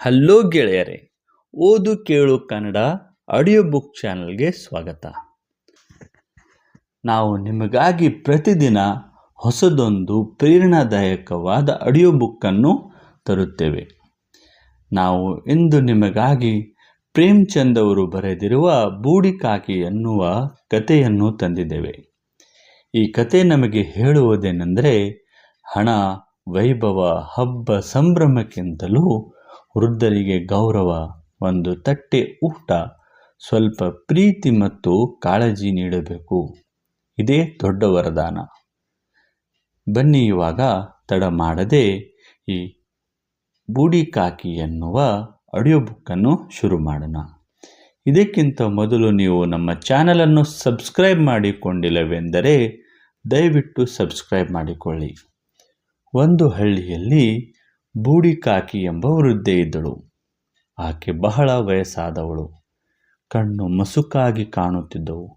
Hello ಗೆಳೆಯರೇ, ಓದು ಕೇಳು ಕನ್ನಡ ಆಡಿಯೋ ಬುಕ್ ಚಾನಲ್ಗೆ ಸ್ವಾಗತ. ನಾವು ನಿಮಗಾಗಿ ಪ್ರತಿದಿನ ಹೊಸದೊಂದು ಪ್ರೇರಣಾದಾಯಕವಾದ ಆಡಿಯೋ ಬುಕ್ಕನ್ನು ತರುತ್ತೇವೆ. ನಾವು ಇಂದು ನಿಮಗಾಗಿ ಪ್ರೇಮ್ಚಂದ್ ಅವರು ಬರೆದಿರುವ ಬೂಡಿಕಾಕಿ ಎನ್ನುವ ಕಥೆಯನ್ನು ತಂದಿದ್ದೇವೆ. ಈ ಕತೆ ನಮಗೆ ಹೇಳುವುದೇನೆಂದರೆ, ಹಣ, ವೈಭವ, ಹಬ್ಬ ಸಂಭ್ರಮಕ್ಕಿಂತಲೂ ವೃದ್ಧರಿಗೆ ಗೌರವ, ಒಂದು ತಟ್ಟೆ ಊಟ, ಸ್ವಲ್ಪ ಪ್ರೀತಿ ಮತ್ತು ಕಾಳಜಿ ನೀಡಬೇಕು. ಇದೇ ದೊಡ್ಡ ವರದಾನ. ಬನ್ನಿ ಇವಾಗ ತಡ ಮಾಡದೆ ಈ ಬೂಡಿಕಾಕಿ ಎನ್ನುವ ಆಡಿಯೋ ಬುಕ್ಕನ್ನು ಶುರು ಮಾಡೋಣ. ಇದಕ್ಕಿಂತ ಮೊದಲು ನೀವು ನಮ್ಮ ಚಾನಲನ್ನು ಸಬ್ಸ್ಕ್ರೈಬ್ ಮಾಡಿಕೊಂಡಿಲ್ಲವೆಂದರೆ ದಯವಿಟ್ಟು ಸಬ್ಸ್ಕ್ರೈಬ್ ಮಾಡಿಕೊಳ್ಳಿ. ಒಂದು ಹಳ್ಳಿಯಲ್ಲಿ ಬೂಡಿಕಾಕಿ ಎಂಬ ವೃದ್ಧೆ ಇದ್ದಳು. ಆಕೆ ಬಹಳ ವಯಸ್ಸಾದವಳು. ಕಣ್ಣು ಮಸುಕಾಗಿ ಕಾಣುತ್ತಿದ್ದವು.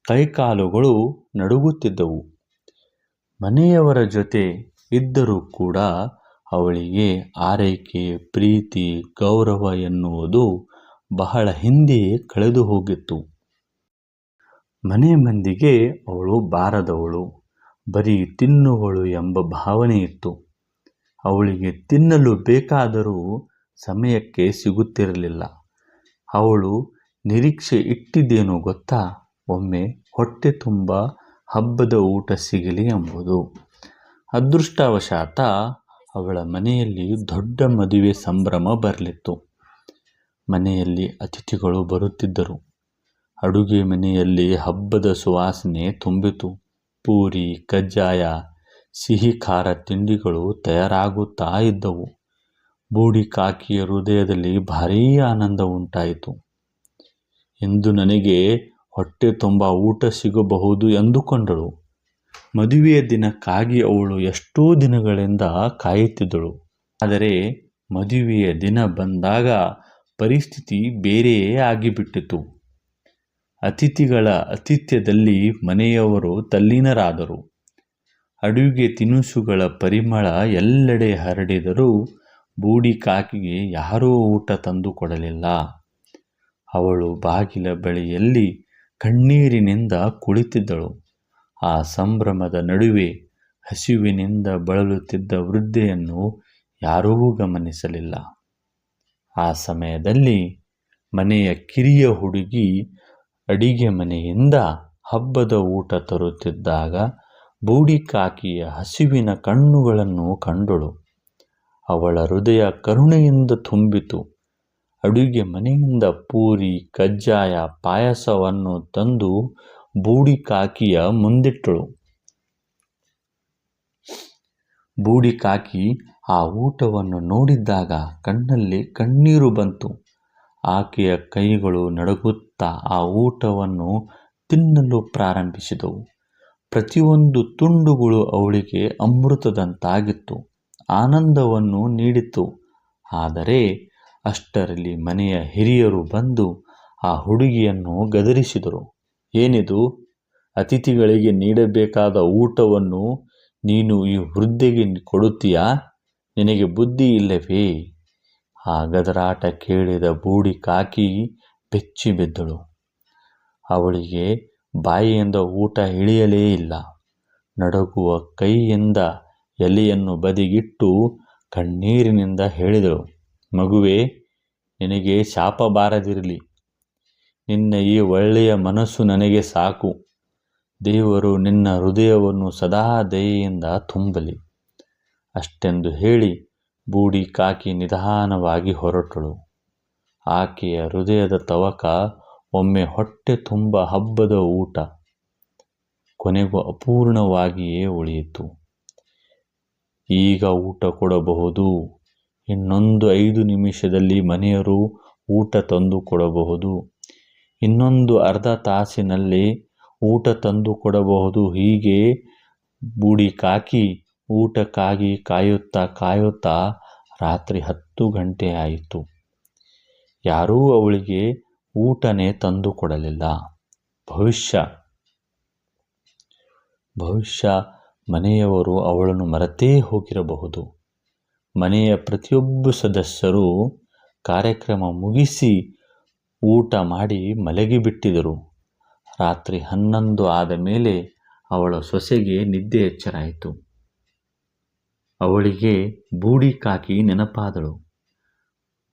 ಕೈಕಾಲುಗಳು ನಡುಗುತ್ತಿದ್ದವು. ಮನೆಯವರ ಜೊತೆ ಇದ್ದರೂ ಕೂಡ ಅವಳಿಗೆ ಆರೈಕೆ, ಪ್ರೀತಿ, ಗೌರವ ಎನ್ನುವುದು ಬಹಳ ಹಿಂದೆಯೇ ಕಳೆದು ಹೋಗಿತ್ತು. ಮನೆ ಮಂದಿಗೆ ಅವಳು ಬಾರದವಳು, ಬರೀ ತಿನ್ನುವಳು ಎಂಬ ಭಾವನೆ ಇತ್ತು. ಅವಳಿಗೆ ತಿನ್ನಲು ಬೇಕಾದರೂ ಸಮಯಕ್ಕೆ ಸಿಗುತ್ತಿರಲಿಲ್ಲ. ಅವಳು ನಿರೀಕ್ಷೆ ಇಟ್ಟಿದ್ದೇನು ಗೊತ್ತಾ? ಒಮ್ಮೆ ಹೊಟ್ಟೆ ತುಂಬ ಹಬ್ಬದ ಊಟ ಸಿಗಲಿ ಎಂಬುದು. ಅದೃಷ್ಟವಶಾತ್ ಅವಳ ಮನೆಯಲ್ಲಿ ದೊಡ್ಡ ಮದುವೆ ಸಂಭ್ರಮ ಬರಲಿತ್ತು. ಮನೆಯಲ್ಲಿ ಅತಿಥಿಗಳು ಬರುತ್ತಿದ್ದರು. ಅಡುಗೆ ಮನೆಯಲ್ಲಿ ಹಬ್ಬದ ಸುವಾಸನೆ ತುಂಬಿತು. ಪೂರಿ, ಕಜ್ಜಾಯ, ಸಿಹಿ ಖಾರ ತಿಂಡಿಗಳು ತಯಾರಾಗುತ್ತಾ ಇದ್ದವು. ಬೂಡಿಕಾಕಿಯ ಹೃದಯದಲ್ಲಿ ಭಾರೀ ಆನಂದ ಉಂಟಾಯಿತು. ಇಂದು ನನಗೆ ಹೊಟ್ಟೆ ತುಂಬ ಊಟ ಸಿಗಬಹುದು ಎಂದುಕೊಂಡಳು. ಮದುವೆಯ ದಿನಕ್ಕಾಗಿ ಅವಳು ಎಷ್ಟೋ ದಿನಗಳಿಂದ ಕಾಯುತ್ತಿದ್ದಳು. ಆದರೆ ಮದುವೆಯ ದಿನ ಬಂದಾಗ ಪರಿಸ್ಥಿತಿ ಬೇರೆಯೇ ಆಗಿಬಿಟ್ಟಿತು. ಅತಿಥಿಗಳ ಆತಿಥ್ಯದಲ್ಲಿ ಮನೆಯವರು ತಲ್ಲೀನರಾದರು. ಅಡುಗೆ ತಿನಿಸುಗಳ ಪರಿಮಳ ಎಲ್ಲೆಡೆ ಹರಡಿದರೂ ಬೂಡಿಕಾಕಿಗೆ ಯಾರೂ ಊಟ ತಂದು ಕೊಡಲಿಲ್ಲ. ಅವಳು ಬಾಗಿಲ ಬಳಿಯಲ್ಲಿ ಕಣ್ಣೀರಿನಿಂದ ಕುಳಿತಿದ್ದಳು. ಆ ಸಂಭ್ರಮದ ನಡುವೆ ಹಸಿವಿನಿಂದ ಬಳಲುತ್ತಿದ್ದ ವೃದ್ಧೆಯನ್ನು ಯಾರೂ ಗಮನಿಸಲಿಲ್ಲ. ಆ ಸಮಯದಲ್ಲಿ ಮನೆಯ ಕಿರಿಯ ಹುಡುಗಿ ಅಡಿಗೆ ಮನೆಯಿಂದ ಹಬ್ಬದ ಊಟ ತರುತ್ತಿದ್ದಾಗ ಬೂಡಿಕಾಕಿಯ ಹಸಿವಿನ ಕಣ್ಣುಗಳನ್ನು ಕಂಡಳು. ಅವಳ ಹೃದಯ ಕರುಣೆಯಿಂದ ತುಂಬಿತು. ಅಡುಗೆ ಮನೆಯಿಂದ ಪೂರಿ, ಕಜ್ಜಾಯ, ಪಾಯಸವನ್ನು ತಂದು ಬೂಡಿಕಾಕಿಯ ಮುಂದಿಟ್ಟಳು. ಬೂಡಿಕಾಕಿ ಆ ಊಟವನ್ನು ನೋಡಿದಾಗ ಕಣ್ಣಲ್ಲಿ ಕಣ್ಣೀರು ಬಂತು. ಆಕೆಯ ಕೈಗಳು ನಡುಗುತ್ತಾ ಆ ಊಟವನ್ನು ತಿನ್ನಲು ಪ್ರಾರಂಭಿಸಿದವು. ಪ್ರತಿಯೊಂದು ತುಂಡುಗಳು ಅವಳಿಗೆ ಅಮೃತದಂತಾಗಿತ್ತು, ಆನಂದವನ್ನು ನೀಡಿತು. ಆದರೆ ಅಷ್ಟರಲ್ಲಿ ಮನೆಯ ಹಿರಿಯರು ಬಂದು ಆ ಹುಡುಗಿಯನ್ನು ಗದರಿಸಿದರು. ಏನಿದು? ಅತಿಥಿಗಳಿಗೆ ನೀಡಬೇಕಾದ ಊಟವನ್ನು ನೀನು ಈ ವೃದ್ಧೆಗೆ ಕೊಡುತ್ತೀಯಾ? ನಿನಗೆ ಬುದ್ಧಿ ಇಲ್ಲವೇ? ಆ ಗದರಾಟ ಕೇಳಿದ ಬೂಡಿಕಾಕಿ ಬೆಚ್ಚಿ ಬಿದ್ದಳು. ಅವಳಿಗೆ ಬಾಯಿಯಿಂದ ಊಟ ಇಳಿಯಲೇ ಇಲ್ಲ. ನಡುಗುವ ಕೈಯಿಂದ ಎಲೆಯನ್ನು ಬದಿಗಿಟ್ಟು ಕಣ್ಣೀರಿನಿಂದ ಹೇಳಿದಳು, ಮಗುವೇ, ನಿನಗೆ ಶಾಪ ಬಾರದಿರಲಿ. ನಿನ್ನ ಈ ಒಳ್ಳೆಯ ಮನಸ್ಸು ನನಗೆ ಸಾಕು. ದೇವರು ನಿನ್ನ ಹೃದಯವನ್ನು ಸದಾ ದಯೆಯಿಂದ ತುಂಬಲಿ. ಅಷ್ಟೆಂದು ಹೇಳಿ ಬೂಡಿಕಾಕಿ ನಿಧಾನವಾಗಿ ಹೊರಟಳು. ಆಕೆಯ ಹೃದಯದ ತವಕ ಒಮ್ಮೆ ಹೊಟ್ಟೆ ತುಂಬ ಹಬ್ಬದ ಊಟ ಕೊನೆಗೂ ಅಪೂರ್ಣವಾಗಿಯೇ ಉಳಿಯಿತು. ಈಗ ಊಟ ಕೊಡಬಹುದು. ಇನ್ನೊಂದು 5 ನಿಮಿಷದಲ್ಲಿ ಮನೆಯವರು ಊಟ ತಂದು ಕೊಡಬಹುದು. ಇನ್ನೊಂದು ಅರ್ಧ ತಾಸಿನಲ್ಲಿ ಊಟ ತಂದು ಕೊಡಬಹುದು. ಹೀಗೆ ಬೂಡಿಕಾಕಿ ಊಟಕ್ಕಾಗಿ ಕಾಯುತ್ತಾ ಕಾಯುತ್ತಾ ರಾತ್ರಿ 10 ಗಂಟೆ ಆಯಿತು. ಯಾರೂ ಅವಳಿಗೆ ಊಟನೇ ತಂದು ಕೊಡಲಿಲ್ಲ. ಬಹುಶಃ ಮನೆಯವರು ಅವಳನ್ನು ಮರೆತೇ ಹೋಗಿರಬಹುದು. ಮನೆಯ ಪ್ರತಿಯೊಬ್ಬ ಸದಸ್ಯರು ಕಾರ್ಯಕ್ರಮ ಮುಗಿಸಿ ಊಟ ಮಾಡಿ ಮಲಗಿಬಿಟ್ಟಿದ್ದರು. ರಾತ್ರಿ 11 ಆದ ಮೇಲೆ ಅವಳ ಸೊಸೆಗೆ ನಿದ್ದೆ ಎಚ್ಚರಾಯಿತು. ಅವಳಿಗೆ ಬೂಡಿಕಾಕಿ ನೆನಪಾದಳು.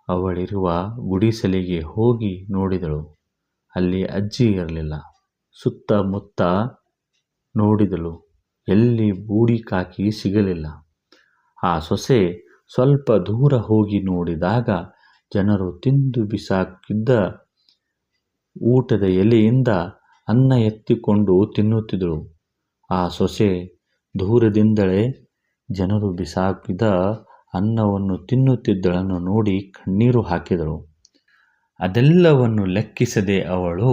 ಅವಳಿರುವ ಗುಡಿಸಲಿಗೆ ಹೋಗಿ ನೋಡಿದಳು. ಅಲ್ಲಿ ಅಜ್ಜಿ ಇರಲಿಲ್ಲ. ಸುತ್ತಮುತ್ತ ನೋಡಿದಳು. ಎಲ್ಲಿ ಬೂಡಿಕಾಕಿ ಸಿಗಲಿಲ್ಲ. ಆ ಸೊಸೆ ಸ್ವಲ್ಪ ದೂರ ಹೋಗಿ ನೋಡಿದಾಗ ಜನರು ತಿಂದು ಬಿಸಾಕಿದ್ದ ಊಟದ ಎಲೆಯಿಂದ ಅನ್ನ ಎತ್ತಿಕೊಂಡು ತಿನ್ನುತ್ತಿದ್ದಳು. ಆ ಸೊಸೆ ದೂರದಿಂದಲೇ ಜನರು ಬಿಸಾಕಿದ ಅನ್ನವನ್ನು ತಿನ್ನುತ್ತಿದ್ದಳನ್ನು ನೋಡಿ ಕಣ್ಣೀರು ಹಾಕಿದಳು. ಅದೆಲ್ಲವನ್ನು ಲೆಕ್ಕಿಸದೆ ಅವಳು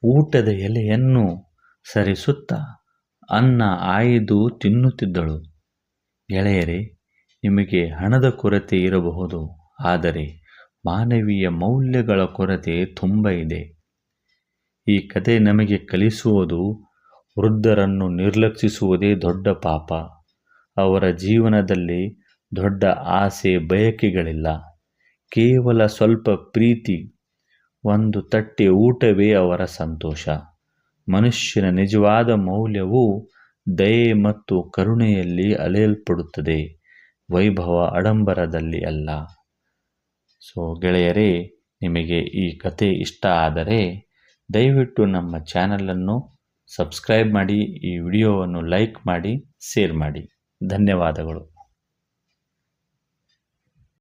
ಊಟದ ಎಲೆಯನ್ನು ಸರಿಸುತ್ತಾ ಅನ್ನ ಆಯ್ದು ತಿನ್ನುತ್ತಿದ್ದಳು. ಗೆಳೆಯರೇ, ನಿಮಗೆ ಹಣದ ಕೊರತೆ ಇರಬಹುದು, ಆದರೆ ಮಾನವೀಯ ಮೌಲ್ಯಗಳ ಕೊರತೆ ತುಂಬ ಇದೆ. ಈ ಕಥೆ ನಮಗೆ ಕಲಿಸುವುದು, ವೃದ್ಧರನ್ನು ನಿರ್ಲಕ್ಷಿಸುವುದೇ ದೊಡ್ಡ ಪಾಪ. ಅವರ ಜೀವನದಲ್ಲಿ ದೊಡ್ಡ ಆಸೆ ಬಯಕೆಗಳಿಲ್ಲ. ಕೇವಲ ಸ್ವಲ್ಪ ಪ್ರೀತಿ, ಒಂದು ತಟ್ಟೆ ಊಟವೇ ಅವರ ಸಂತೋಷ. ಮನುಷ್ಯನ ನಿಜವಾದ ಮೌಲ್ಯವು ದಯೆ ಮತ್ತು ಕರುಣೆಯಲ್ಲಿ ಅಳೆಯಲ್ಪಡುತ್ತದೆ, ವೈಭವ ಆಡಂಬರದಲ್ಲಿ ಅಲ್ಲ. ಗೆಳೆಯರೇ, ನಿಮಗೆ ಈ ಕತೆ ಇಷ್ಟ ಆದರೆ ದಯವಿಟ್ಟು ನಮ್ಮ ಚಾನಲನ್ನು ಸಬ್ಸ್ಕ್ರೈಬ್ ಮಾಡಿ, ಈ ವಿಡಿಯೋವನ್ನು ಲೈಕ್ ಮಾಡಿ, ಶೇರ್ ಮಾಡಿ. ಧನ್ಯವಾದಗಳು.